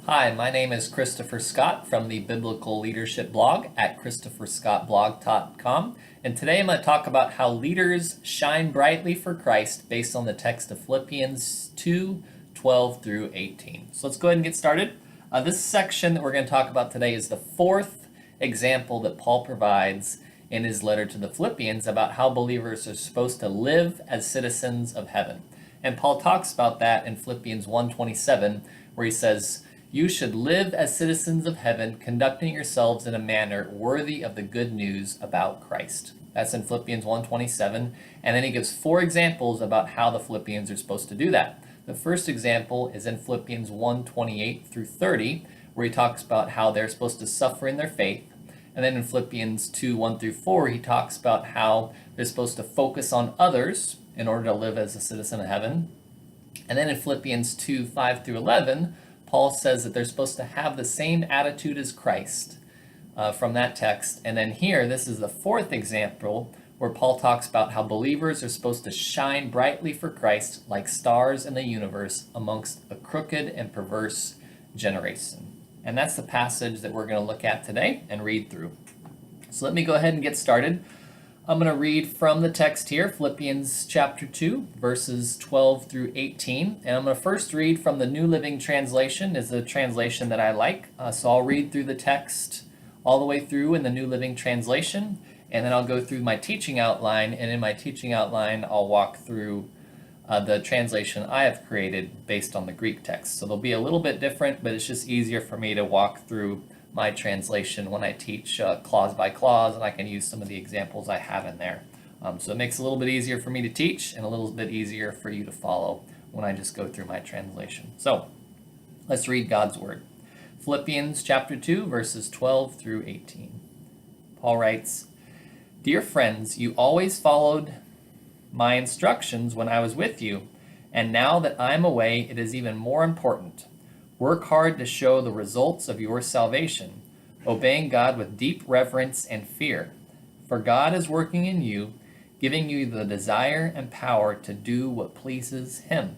Hi, my name is Christopher Scott from the Biblical Leadership blog at christopherscottblog.com. And today I'm going to talk about how leaders shine brightly for Christ based on the text of Philippians 2:12 through 18. So let's go ahead and get started. This section that we're going to talk about today is the fourth example that Paul provides in his letter to the Philippians about how believers are supposed to live as citizens of heaven. And Paul talks about that in Philippians 1:27, where he says, "You should live as citizens of heaven, conducting yourselves in a manner worthy of the good news about Christ." That's in Philippians 1:27. And then he gives four examples about how the Philippians are supposed to do that. The first example is in Philippians 1:28 through 30, where he talks about how they're supposed to suffer in their faith. And then in Philippians 2:1 through 4, he talks about how they're supposed to focus on others in order to live as a citizen of heaven. And then in Philippians 2:5 through 11, Paul says that they're supposed to have the same attitude as Christ from that text. And then here, this is the fourth example where Paul talks about how believers are supposed to shine brightly for Christ like stars in the universe amongst a crooked and perverse generation. And that's the passage that we're going to look at today and read through. So let me go ahead and get started. I'm going to read from the text here, Philippians chapter 2, verses 12 through 18. And I'm going to first read from the New Living Translation, is the translation that I like. So I'll read through the text all the way through in the New Living Translation, and then I'll go through my teaching outline, and in my teaching outline, I'll walk through the translation I have created based on the Greek text. So they'll be a little bit different, but it's just easier for me to walk through my translation when I teach clause by clause, and I can use some of the examples I have in there. So it makes it a little bit easier for me to teach and a little bit easier for you to follow when I just go through my translation. So let's read God's Word. Philippians chapter 2, verses 12 through 18. Paul writes, "Dear friends, you always followed my instructions when I was with you, and now that I'm away, it is even more important. Work hard to show the results of your salvation, obeying God with deep reverence and fear. For God is working in you, giving you the desire and power to do what pleases Him.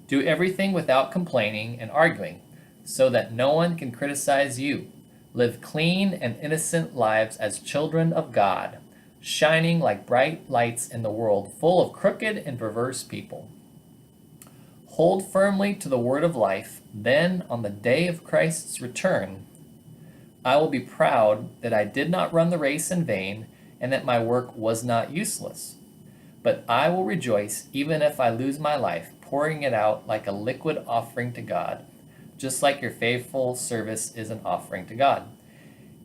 Do everything without complaining and arguing, so that no one can criticize you. Live clean and innocent lives as children of God, shining like bright lights in the world full of crooked and perverse people. Hold firmly to the word of life, then on the day of Christ's return, I will be proud that I did not run the race in vain and that my work was not useless. But I will rejoice even if I lose my life, pouring it out like a liquid offering to God, just like your faithful service is an offering to God.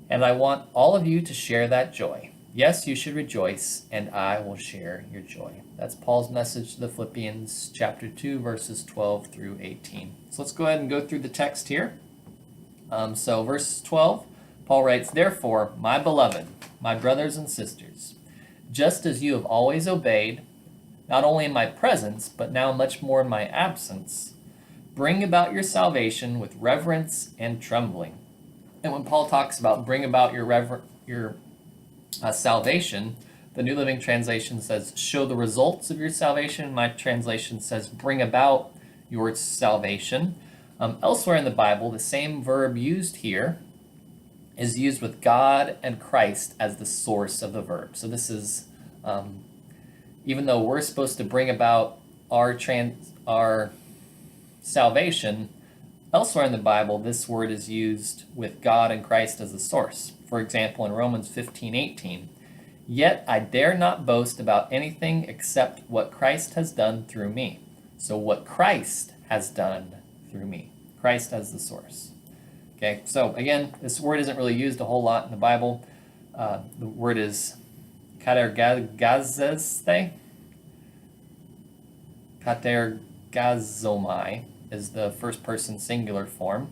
And I want all of you to share that joy. Yes, you should rejoice, and I will share your joy." That's Paul's message to the Philippians chapter 2, verses 12 through 18. So let's go ahead and go through the text here. So verse 12, Paul writes, "Therefore, my beloved, my brothers and sisters, just as you have always obeyed, not only in my presence, but now much more in my absence, bring about your salvation with reverence and trembling." And when Paul talks about bring about your salvation, the New Living Translation says show the results of your salvation. My translation says bring about your salvation. Elsewhere in the Bible, the same verb used here is used with God and Christ as the source of the verb. So this is, even though we're supposed to bring about our salvation, elsewhere in the Bible, this word is used with God and Christ as the source. For example, in Romans 15:18, "Yet I dare not boast about anything except what Christ has done through me." So what Christ has done through me. Christ as the source. Okay, so again, this word isn't really used a whole lot in the Bible. The word is katergazesthai. Katergazomai is the first person singular form.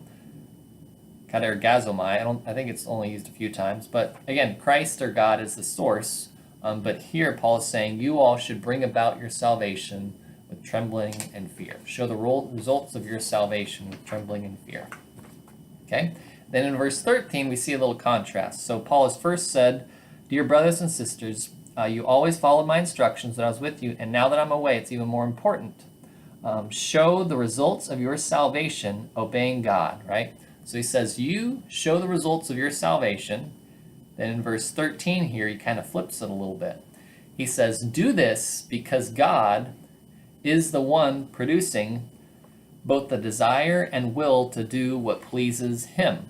Katergazomai, I think it's only used a few times, but again, Christ or God is the source. But here Paul is saying you all should bring about your salvation with trembling and fear. Show the results of your salvation with trembling and fear. Okay? Then in verse 13, we see a little contrast. So Paul has first said, "Dear brothers and sisters, you always followed my instructions when I was with you, and now that I'm away, it's even more important. show the results of your salvation obeying God, right? So he says, you show the results of your salvation. Then in verse 13 here, he kind of flips it a little bit. He says, do this because God is the one producing both the desire and will to do what pleases him.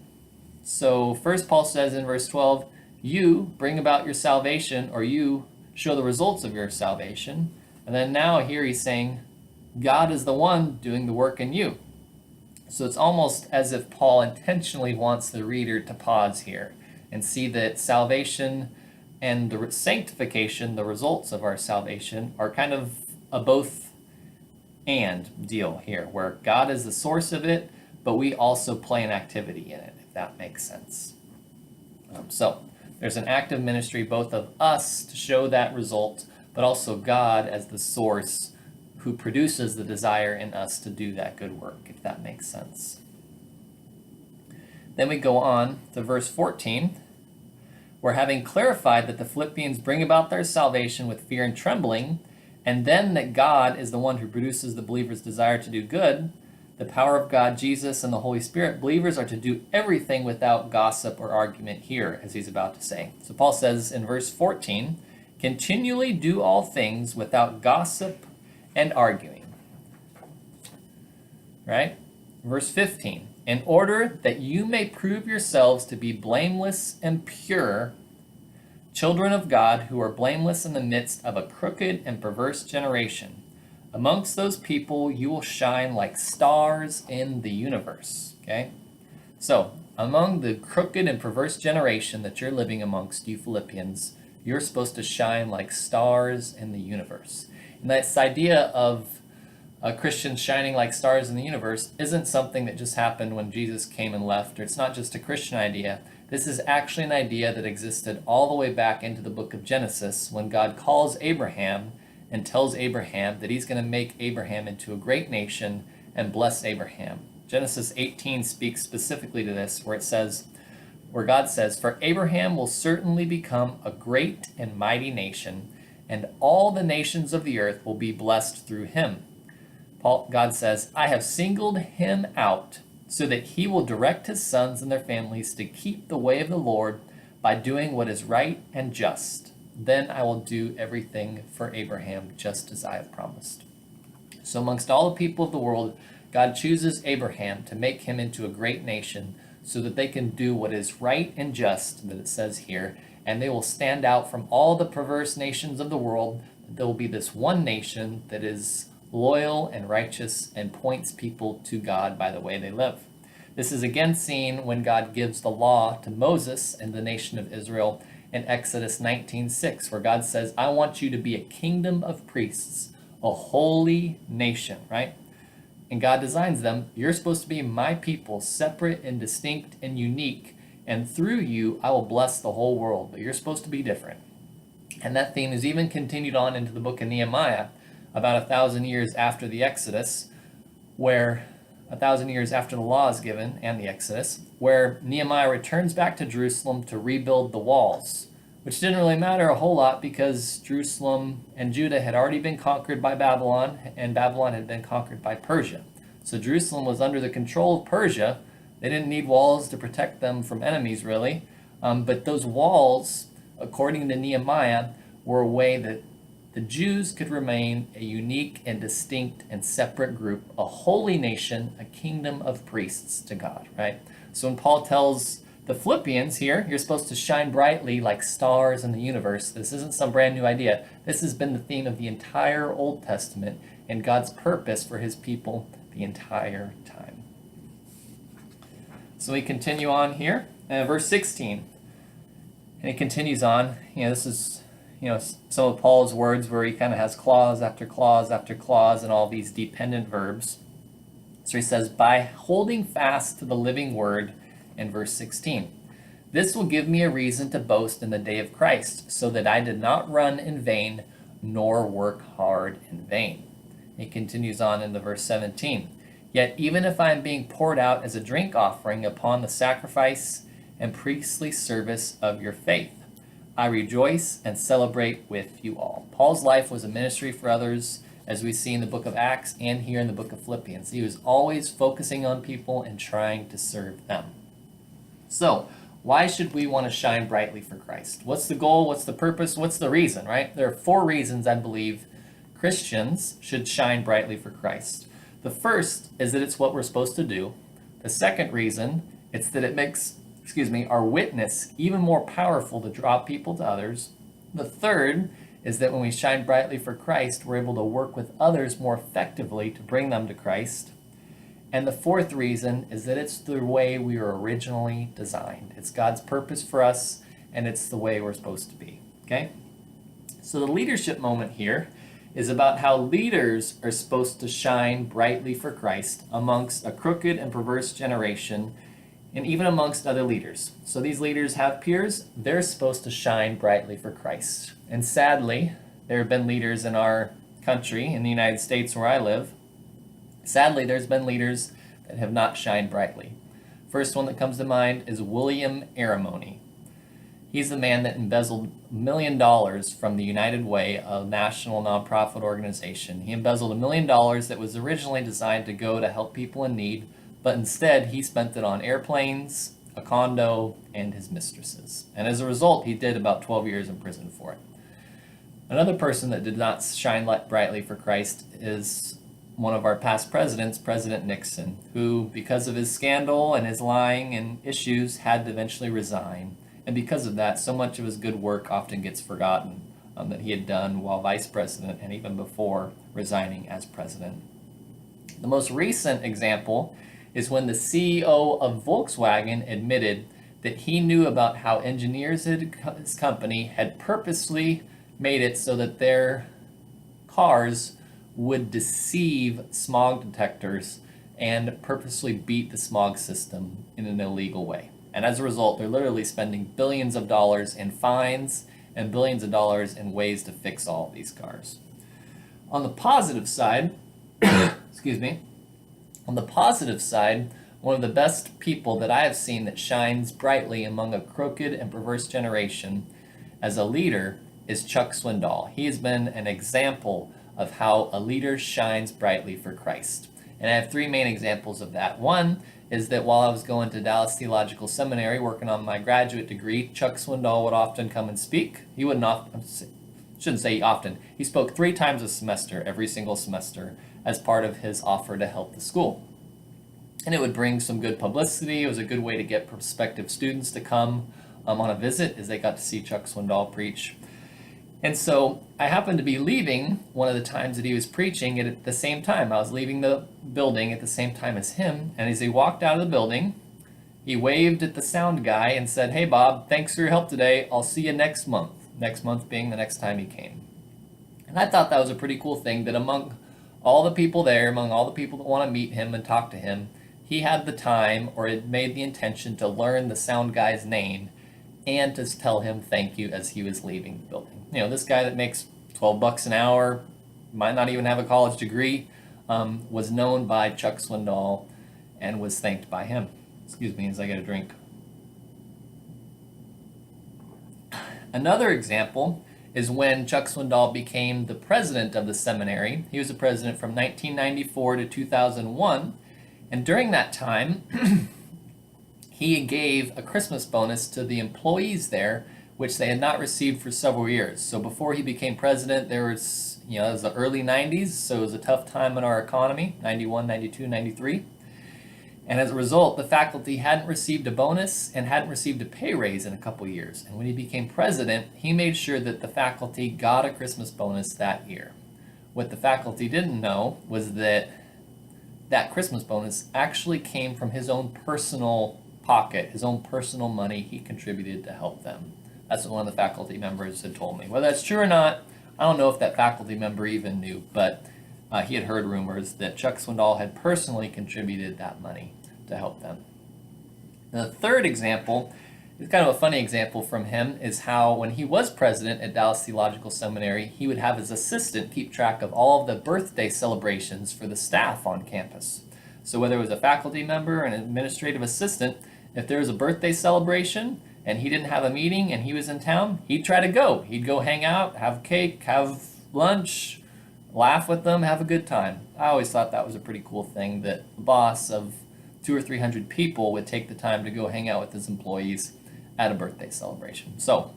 So first Paul says in verse 12, you bring about your salvation, or you show the results of your salvation. And then now here he's saying, God is the one doing the work in you. So it's almost as if Paul intentionally wants the reader to pause here and see that salvation and the sanctification, the results of our salvation, are kind of a both and deal here, where God is the source of it, but we also play an activity in it, if that makes sense. So there's an active ministry both of us to show that result, but also God as the source who produces the desire in us to do that good work, if that makes sense. Then we go on to verse 14. We're having clarified that the Philippians bring about their salvation with fear and trembling, and then that God is the one who produces the believer's desire to do good, the power of God, Jesus, and the Holy Spirit, believers are to do everything without gossip or argument here, as he's about to say. So Paul says in verse 14, continually do all things without gossip and arguing. Right? Verse 15, in order that you may prove yourselves to be blameless and pure, children of God who are blameless in the midst of a crooked and perverse generation. Amongst those people you will shine like stars in the universe. Okay? So, among the crooked and perverse generation that you're living amongst, you Philippians, you're supposed to shine like stars in the universe. And this idea of Christians shining like stars in the universe isn't something that just happened when Jesus came and left, or it's not just a Christian idea. This is actually an idea that existed all the way back into the book of Genesis, when God calls Abraham and tells Abraham that he's going to make Abraham into a great nation and bless Abraham. Genesis 18 speaks specifically to this, where God says, for Abraham will certainly become a great and mighty nation, and all the nations of the earth will be blessed through him. God says, I have singled him out so that he will direct his sons and their families to keep the way of the Lord by doing what is right and just. Then I will do everything for Abraham just as I have promised. So amongst all the people of the world, God chooses Abraham to make him into a great nation so that they can do what is right and just, that it says here, and they will stand out from all the perverse nations of the world. There will be this one nation that is loyal and righteous and points people to God by the way they live. This is again seen when God gives the law to Moses and the nation of Israel in Exodus 19:6, where God says, I want you to be a kingdom of priests, a holy nation, right? And God designs them. You're supposed to be my people, separate and distinct and unique, and through you I will bless the whole world, but you're supposed to be different. And that theme is even continued on into the book of Nehemiah, about 1,000 years after the Exodus, where 1,000 years after the law is given and the Exodus, where Nehemiah returns back to Jerusalem to rebuild the walls, which didn't really matter a whole lot because Jerusalem and Judah had already been conquered by Babylon, and Babylon had been conquered by Persia. So Jerusalem was under the control of Persia. They didn't need walls to protect them from enemies, really. But those walls, according to Nehemiah, were a way that the Jews could remain a unique and distinct and separate group, a holy nation, a kingdom of priests to God, right? So when Paul tells the Philippians here, you're supposed to shine brightly like stars in the universe, this isn't some brand new idea. This has been the theme of the entire Old Testament and God's purpose for his people the entire time. So we continue on here, verse 16. And he continues on. This is some of Paul's words where he kind of has clause after clause after clause and all these dependent verbs. So he says, by holding fast to the living word in verse 16. This will give me a reason to boast in the day of Christ, so that I did not run in vain, nor work hard in vain. He continues on in the verse 17. Yet even if I am being poured out as a drink offering upon the sacrifice and priestly service of your faith, I rejoice and celebrate with you all. Paul's life was a ministry for others, as we see in the book of Acts and here in the book of Philippians. He was always focusing on people and trying to serve them. So, why should we want to shine brightly for Christ? What's the goal? What's the purpose? What's the reason, right? There are 4 reasons I believe Christians should shine brightly for Christ. The first is that it's what we're supposed to do. The second reason, it's that it makes, our witness even more powerful to draw people to others. The third is that when we shine brightly for Christ, we're able to work with others more effectively to bring them to Christ. And the fourth reason is that it's the way we were originally designed. It's God's purpose for us, and it's the way we're supposed to be. Okay? So the leadership moment here is about how leaders are supposed to shine brightly for Christ amongst a crooked and perverse generation, and even amongst other leaders. So these leaders have peers. They're supposed to shine brightly for Christ. And sadly, there have been leaders in our country, in the United States where I live. Sadly, there's been leaders that have not shined brightly. First one that comes to mind is William Aramoni. He's the man that embezzled $1 million from the United Way, a national nonprofit organization. He embezzled $1 million that was originally designed to go to help people in need, but instead he spent it on airplanes, a condo, and his mistresses. And as a result, he did about 12 years in prison for it. Another person that did not shine brightly for Christ is one of our past presidents, President Nixon, who, because of his scandal and his lying and issues, had to eventually resign. And because of that, so much of his good work often gets forgotten that he had done while vice president and even before resigning as president. The most recent example is when the CEO of Volkswagen admitted that he knew about how engineers at his company had purposely made it so that their cars would deceive smog detectors and purposely beat the smog system in an illegal way. And as a result, they're literally spending billions of dollars in fines and billions of dollars in ways to fix all of these cars. On the positive side, on the positive side, one of the best people that I have seen that shines brightly among a crooked and perverse generation as a leader is Chuck Swindoll. He has been an example of how a leader shines brightly for Christ. And I have 3 main examples of that. One is that while I was going to Dallas Theological Seminary working on my graduate degree, Chuck Swindoll would often come and speak. He wouldn't often, shouldn't say often, he spoke 3 times a semester, every single semester, as part of his offer to help the school. And it would bring some good publicity. It was a good way to get prospective students to come on a visit as they got to see Chuck Swindoll preach. And so I happened to be leaving one of the times that he was preaching at the same time. I was leaving the building at the same time as him. And as he walked out of the building, he waved at the sound guy and said, "Hey, Bob, thanks for your help today. I'll see you next month." Next month being the next time he came. And I thought that was a pretty cool thing that among all the people there, among all the people that want to meet him and talk to him, he had the time or had made the intention to learn the sound guy's name and to tell him thank you as he was leaving the building. You know, this guy that makes $12 an hour, might not even have a college degree, was known by Chuck Swindoll and was thanked by him. Excuse me as I get a drink. Another example is when Chuck Swindoll became the president of the seminary. He was the president from 1994 to 2001, and during that time, he gave a Christmas bonus to the employees there, which they had not received for several years. So before he became president, there was, it was the early 90s, so it was a tough time in our economy, 91, 92, 93. And as a result, the faculty hadn't received a bonus and hadn't received a pay raise in a couple years. And when he became president, he made sure that the faculty got a Christmas bonus that year. What the faculty didn't know was that that Christmas bonus actually came from his own personal pocket, his own personal money he contributed to help them. That's what one of the faculty members had told me. Whether that's true or not, I don't know if that faculty member even knew, but he had heard rumors that Chuck Swindoll had personally contributed that money to help them. And the third example is kind of a funny example from him, is how when he was president at Dallas Theological Seminary, he would have his assistant keep track of all of the birthday celebrations for the staff on campus. So whether it was a faculty member or an administrative assistant, if there was a birthday celebration and he didn't have a meeting and he was in town, he'd try to go. He'd go hang out, have cake, have lunch, laugh with them, have a good time. I always thought that was a pretty cool thing that a boss of 200 or 300 people would take the time to go hang out with his employees at a birthday celebration. So,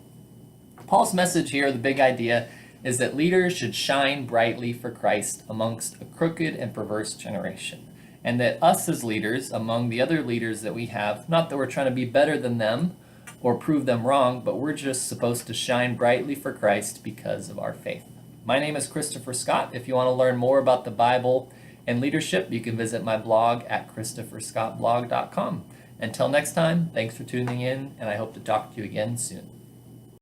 Paul's message here, the big idea, is that leaders should shine brightly for Christ amongst a crooked and perverse generation. And that us as leaders, among the other leaders that we have, not that we're trying to be better than them or prove them wrong, but we're just supposed to shine brightly for Christ because of our faith. My name is Christopher Scott. If you want to learn more about the Bible and leadership, you can visit my blog at christopherscottblog.com. Until next time, thanks for tuning in, and I hope to talk to you again soon.